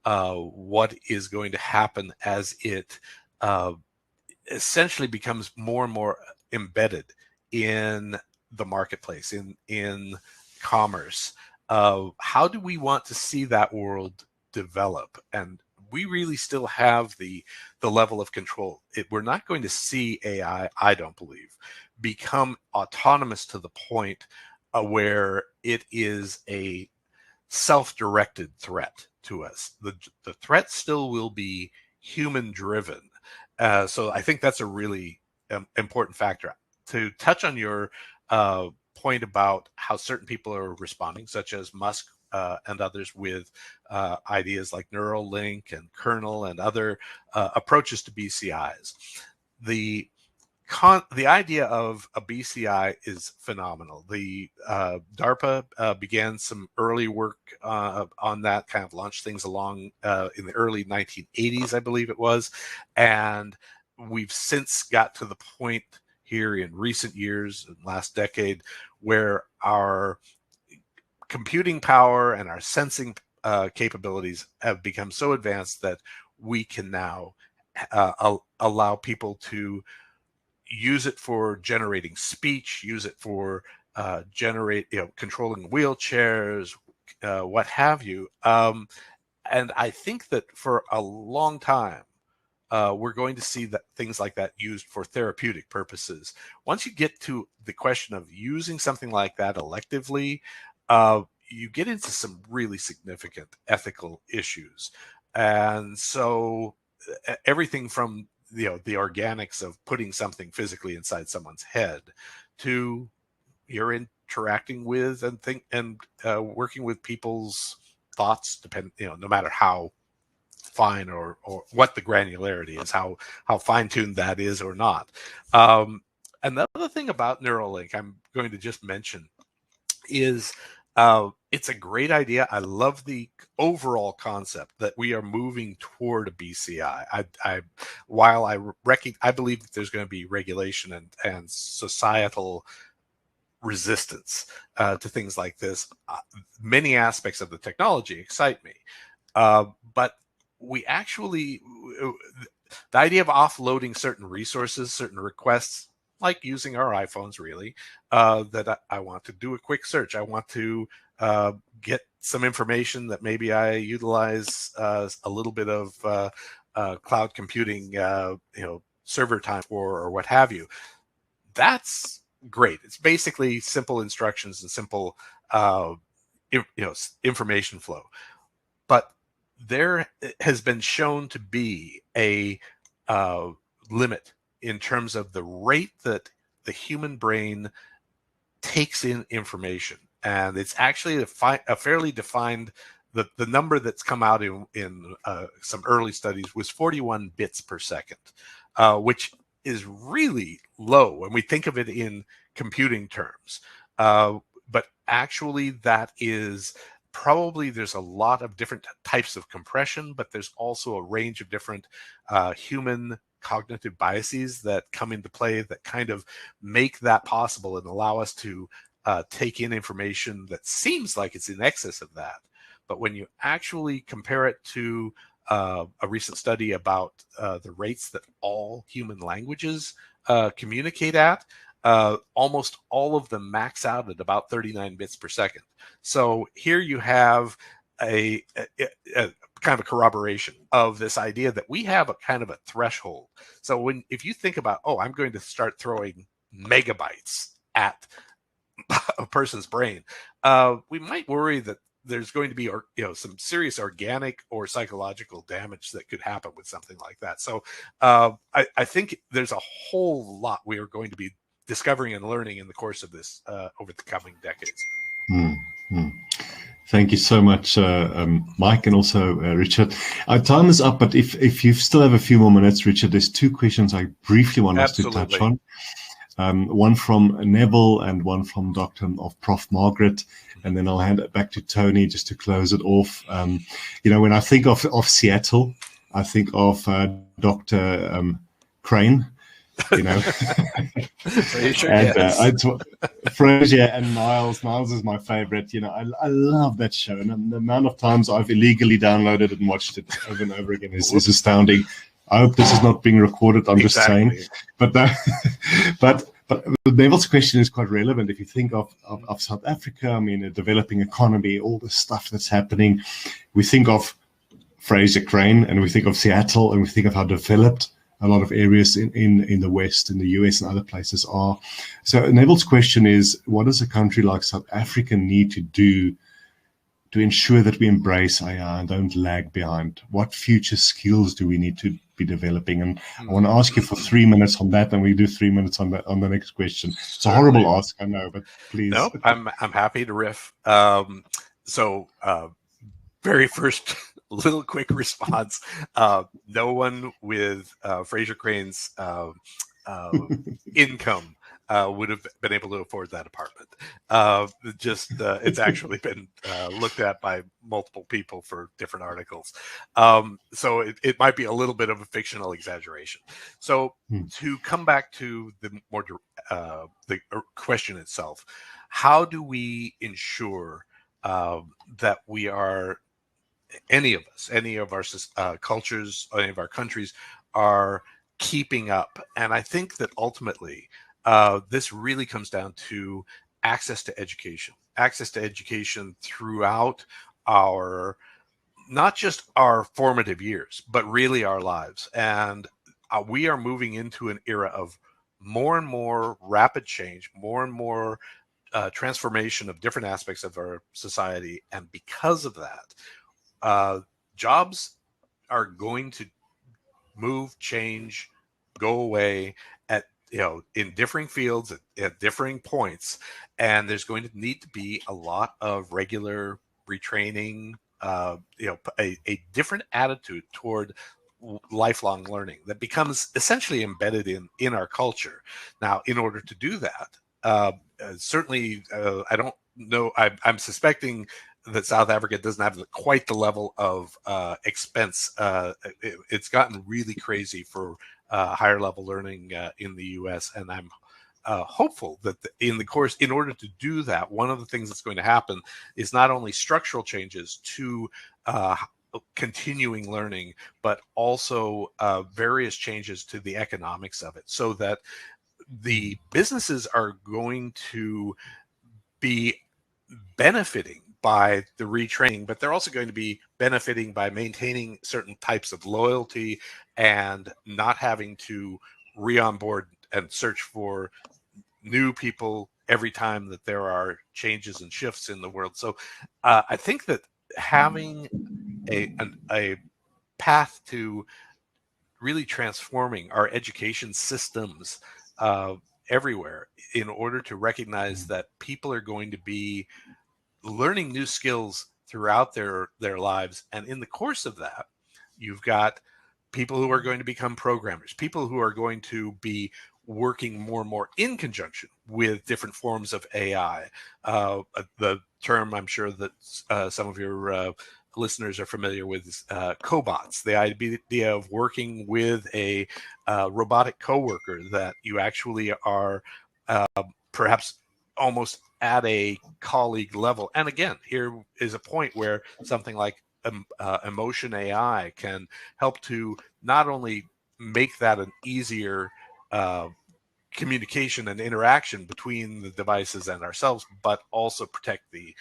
what is going to happen as it essentially becomes more and more embedded in the marketplace, in commerce. How do we want to see that world develop? And we really still have the level of control. We're not going to see AI, I don't believe, become autonomous to the point where it is a self-directed threat to us. The threat still will be human-driven. So I think that's a really important factor. To touch on your point about how certain people are responding, such as Musk and others with ideas like Neuralink and kernel and other approaches to BCIs. The idea of a BCI is phenomenal. The DARPA began some early work on that, kind of launched things along in the early 1980s, I believe it was, and we've since got to the point here in recent years, in last decade, where our computing power and our sensing capabilities have become so advanced that we can now allow people to use it for generating speech, use it for controlling wheelchairs, what have you. And I think that for a long time, we're going to see that things like that used for therapeutic purposes. Once you get to the question of using something like that electively, you get into some really significant ethical issues. And so everything from the organics of putting something physically inside someone's head to you're interacting with and working with people's thoughts, no matter how fine or what the granularity is, how fine-tuned that is or not. Another thing about Neuralink I'm going to just mention is it's a great idea. I love the overall concept that we are moving toward a BCI. While I believe that there's going to be regulation and societal resistance to things like this, many aspects of the technology excite me. But we actually, the idea of offloading certain resources, certain requests, like using our iPhones, really, that I want to do a quick search. I want to get some information that maybe I utilize a little bit of cloud computing, server time for, or what have you. That's great. It's basically simple instructions and simple, information flow. But there has been shown to be a limit in terms of the rate that the human brain takes in information. And it's actually a fairly defined, the number that's come out in some early studies was 41 bits per second, which is really low when we think of it in computing terms. But actually that is probably, there's a lot of different types of compression, but there's also a range of different human cognitive biases that come into play that kind of make that possible and allow us to take in information that seems like it's in excess of that. But when you actually compare it to a recent study about the rates that all human languages communicate at, almost all of them max out at about 39 bits per second. So here you have a kind of a corroboration of this idea that we have a kind of a threshold. So if you think about, I'm going to start throwing megabytes at a person's brain, we might worry that there's going to be some serious organic or psychological damage that could happen with something like that. So I think there's a whole lot we are going to be discovering and learning in the course of this over the coming decades. Thank you so much, Mike, and also Richard. Our time is up, but if you still have a few more minutes, Richard, there's two questions I briefly want us to touch on. One from Neville and one from Prof. Margaret, and then I'll hand it back to Tony just to close it off. When I think of Seattle, I think of Dr. Crane. Fraser, and Fraser and Niles. Niles is my favorite. I love that show, and the amount of times I've illegally downloaded it and watched it over and over again is astounding. I hope this is not being recorded. I'm just saying, but Neville's question is quite relevant. If you think of South Africa, I mean, a developing economy, all the stuff that's happening, we think of Fraser Crane, and we think of Seattle, and we think of how developed a lot of areas in the West, in the US and other places are. So Neville's question is, what does a country like South Africa need to do to ensure that we embrace AI and don't lag behind? What future skills do we need to be developing? And I want to ask you for 3 minutes on that, and we do 3 minutes on the next question. It's a horrible ask, I know, but please. No, I'm happy to riff. Very first little quick response. No one with Fraser Crane's income would have been able to afford that apartment. It's actually been looked at by multiple people for different articles. So it might be a little bit of a fictional exaggeration. So to come back to the more the question itself, how do we ensure that we are, any of us, any of our cultures, any of our countries are keeping up? And I think that ultimately this really comes down to access to education throughout our, not just our formative years, but really our lives. And we are moving into an era of more and more rapid change, more and more transformation of different aspects of our society. And because of that, jobs are going to move, change, go away at, in differing fields at differing points. And there's going to need to be a lot of regular retraining, a different attitude toward lifelong learning that becomes essentially embedded in our culture. Now, in order to do that, certainly, I don't know, I'm suspecting that South Africa doesn't have quite the level of expense. It's gotten really crazy for higher level learning in the US, and I'm hopeful that in order to do that, one of the things that's going to happen is not only structural changes to continuing learning, but also various changes to the economics of it, so that the businesses are going to be benefiting by the retraining, but they're also going to be benefiting by maintaining certain types of loyalty and not having to re-onboard and search for new people every time that there are changes and shifts in the world. So I think that having a path to really transforming our education systems everywhere, in order to recognize that people are going to be learning new skills throughout their lives. And in the course of that, you've got people who are going to become programmers, people who are going to be working more and more in conjunction with different forms of AI. The term, I'm sure that some of your listeners are familiar with, cobots, the idea of working with a robotic coworker that you actually are perhaps almost at a colleague level. And again, here is a point where something like emotion AI can help to not only make that an easier communication and interaction between the devices and ourselves, but also protect the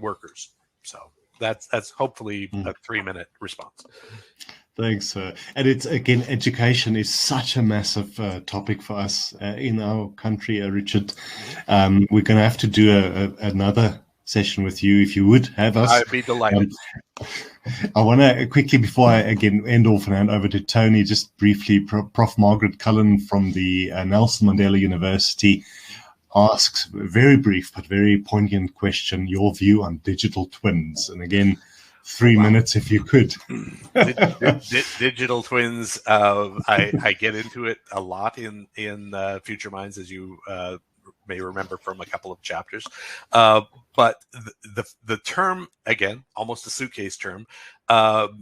workers. So that's hopefully a 3-minute response. Thanks. And it's, again, education is such a massive topic for us in our country, Richard. We're going to have to do another session with you if you would have us. I'd be delighted. I want to quickly, before I again end off and hand over to Tony, just briefly, Prof. Margaret Cullen from the Nelson Mandela University asks a very brief but very poignant question: your view on digital twins. And again, 3 minutes if you could. Digital twins, I get into it a lot in Future Minds, as you may remember from a couple of chapters. But the term, again, almost a suitcase term,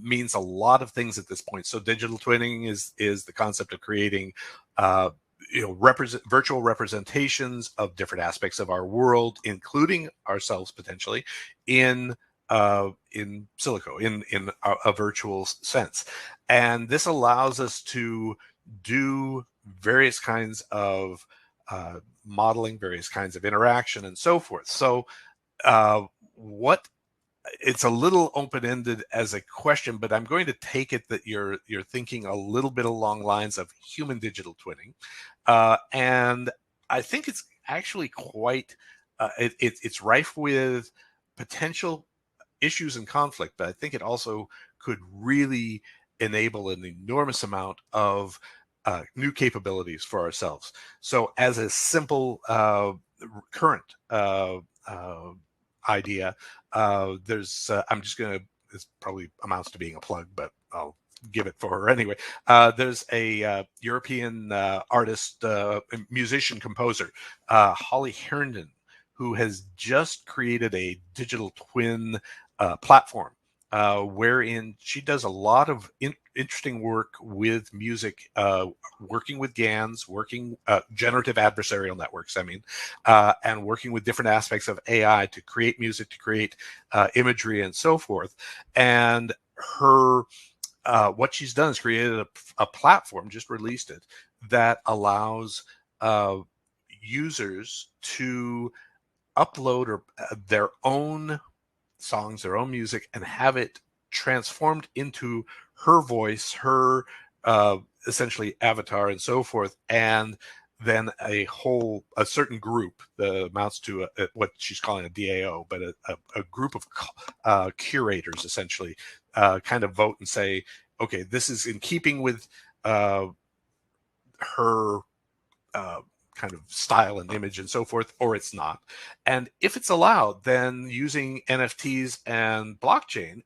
means a lot of things at this point. So digital twinning is the concept of creating virtual representations of different aspects of our world, including ourselves potentially, in silico, in a virtual sense. And this allows us to do various kinds of modeling, various kinds of interaction, and so forth. So it's a little open-ended as a question, but I'm going to take it that you're thinking a little bit along lines of human digital twinning. And I think it's actually quite, it's rife with potential issues and conflict, but I think it also could really enable an enormous amount of new capabilities for ourselves. So as a simple current idea, there's I'm just going to, this probably amounts to being a plug, but I'll give it for her anyway. There's a European artist, musician, composer, Holly Herndon, who has just created a digital twin platform wherein she does a lot of interesting work with music, working with GANs, working generative adversarial networks, and working with different aspects of AI to create music, to create imagery, and so forth. And her what she's done is created a platform, just released it, that allows users to upload their own songs, their own music, and have it transformed into her voice, her essentially avatar, and so forth. And then a certain group that amounts to what she's calling a DAO, but a group of curators essentially kind of vote and say, okay, this is in keeping with her kind of style and image and so forth, or it's not. And if it's allowed, then using NFTs and blockchain,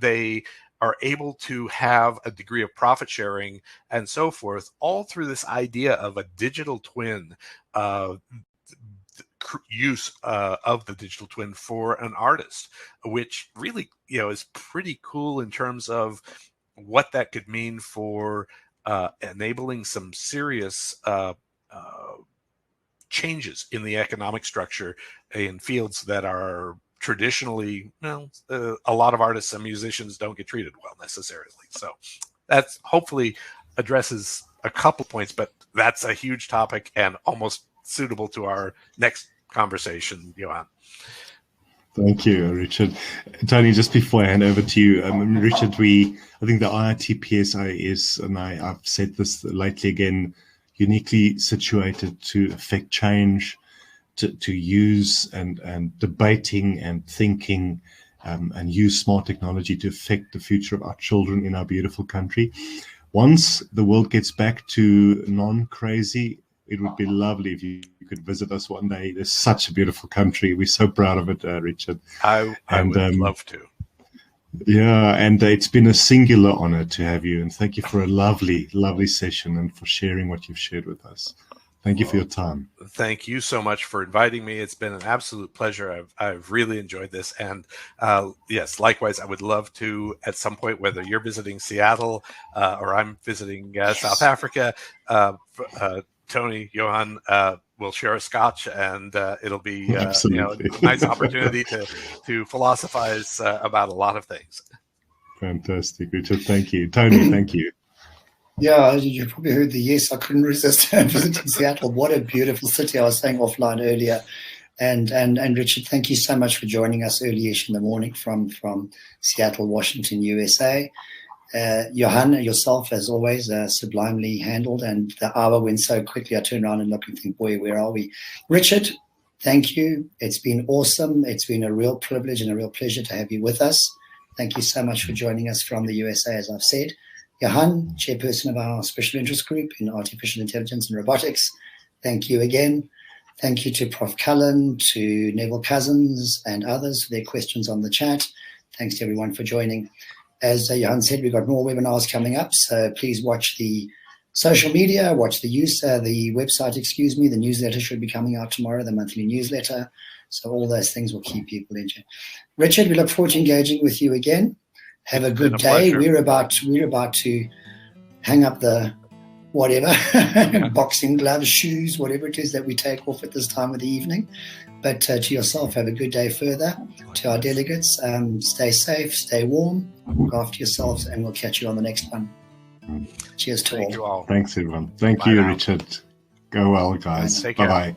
they are able to have a degree of profit sharing and so forth, all through this idea of a digital twin, use of the digital twin for an artist, which really, is pretty cool in terms of what that could mean for enabling some serious changes in the economic structure in fields that are traditionally, a lot of artists and musicians don't get treated well necessarily. So that's hopefully addresses a couple points, but that's a huge topic and almost suitable to our next conversation, Johan. Thank you, Richard. Tony, just before I hand over to you, Richard, I think the IITPSA is, and I've said this lately again, uniquely situated to affect change, to use and debating and thinking and use smart technology to affect the future of our children in our beautiful country. Once the world gets back to non-crazy, it would be lovely if you could visit us one day. There's such a beautiful country. We're so proud of it, Richard. I would love to. Yeah, and it's been a singular honor to have you. And thank you for a lovely, lovely session and for sharing what you've shared with us. Thank you for your time. Thank you so much for inviting me. It's been an absolute pleasure. I've really enjoyed this. And yes, likewise, I would love to at some point, whether you're visiting Seattle or I'm visiting South Africa, Tony, Johan, we'll share a scotch, and it'll be a nice opportunity to philosophize about a lot of things. Fantastic, Richard. Thank you. Tony, thank you. Yeah, you probably heard the yes. I couldn't resist visiting Seattle. What a beautiful city. I was saying offline earlier. And Richard, thank you so much for joining us early-ish in the morning from Seattle, Washington, USA. Johan, yourself, as always, sublimely handled, and the hour went so quickly. I turned around and looked and think, boy, where are we? Richard, thank you. It's been awesome. It's been a real privilege and a real pleasure to have you with us. Thank you so much for joining us from the USA, as I've said. Johan, chairperson of our special interest group in artificial intelligence and robotics, thank you again. Thank you to Prof. Cullen, to Neville Cousins, and others for their questions on the chat. Thanks to everyone for joining. As Johan said, we've got more webinars coming up, so please watch the social media, watch the website, the newsletter should be coming out tomorrow, the monthly newsletter. So all those things will keep people in check. Richard, we look forward to engaging with you again. Have a good day. We're about to hang up the whatever, boxing gloves, shoes, whatever it is that we take off at this time of the evening. But to yourself, have a good day further. To our delegates, stay safe, stay warm, look after yourselves, and we'll catch you on the next one. Cheers to all. Thank you all. Thanks, everyone. Thank you, Richard. Go well, guys. Take care. Bye-bye.